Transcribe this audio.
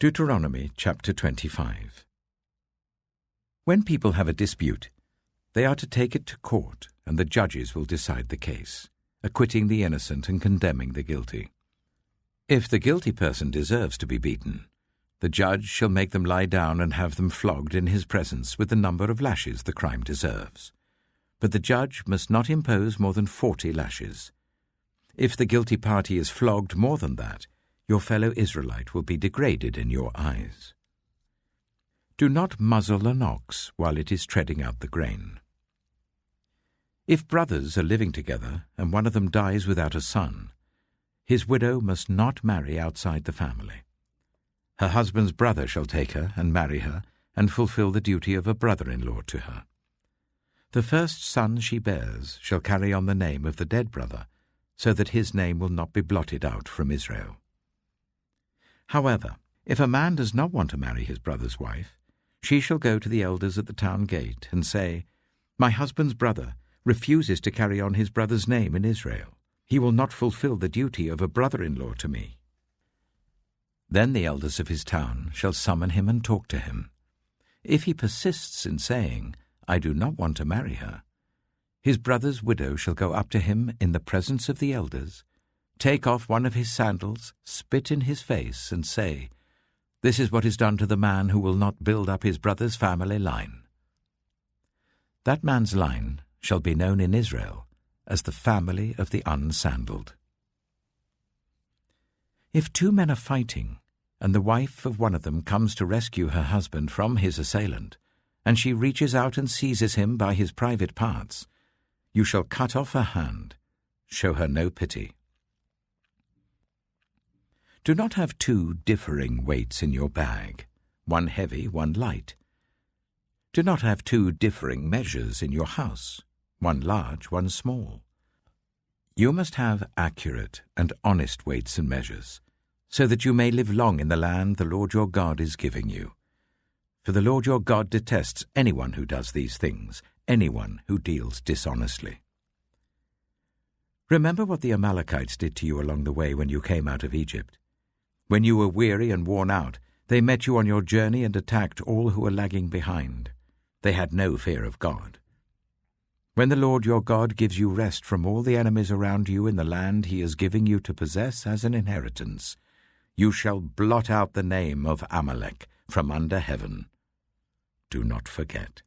Deuteronomy chapter 25. When people have a dispute, they are to take it to court, and the judges will decide the case, acquitting the innocent and condemning the guilty. If the guilty person deserves to be beaten, the judge shall make them lie down and have them flogged in his presence with the number of lashes the crime deserves. But the judge must not impose more than 40 lashes. If the guilty party is flogged more than that, your fellow Israelite will be degraded in your eyes. Do not muzzle an ox while it is treading out the grain. If brothers are living together and one of them dies without a son, his widow must not marry outside the family. Her husband's brother shall take her and marry her and fulfill the duty of a brother-in-law to her. The first son she bears shall carry on the name of the dead brother, so that his name will not be blotted out from Israel. However, if a man does not want to marry his brother's wife, she shall go to the elders at the town gate and say, "My husband's brother refuses to carry on his brother's name in Israel. He will not fulfill the duty of a brother-in-law to me." Then the elders of his town shall summon him and talk to him. If he persists in saying, "I do not want to marry her," his brother's widow shall go up to him in the presence of the elders, take off one of his sandals, spit in his face, and say, "This is what is done to the man who will not build up his brother's family line." That man's line shall be known in Israel as the family of the unsandaled. If two men are fighting, and the wife of one of them comes to rescue her husband from his assailant, and she reaches out and seizes him by his private parts, you shall cut off her hand, show her no pity. Do not have two differing weights in your bag, one heavy, one light. Do not have two differing measures in your house, one large, one small. You must have accurate and honest weights and measures, so that you may live long in the land the Lord your God is giving you. For the Lord your God detests anyone who does these things, anyone who deals dishonestly. Remember what the Amalekites did to you along the way when you came out of Egypt. When you were weary and worn out, they met you on your journey and attacked all who were lagging behind. They had no fear of God. When the Lord your God gives you rest from all the enemies around you in the land he is giving you to possess as an inheritance, you shall blot out the name of Amalek from under heaven. Do not forget.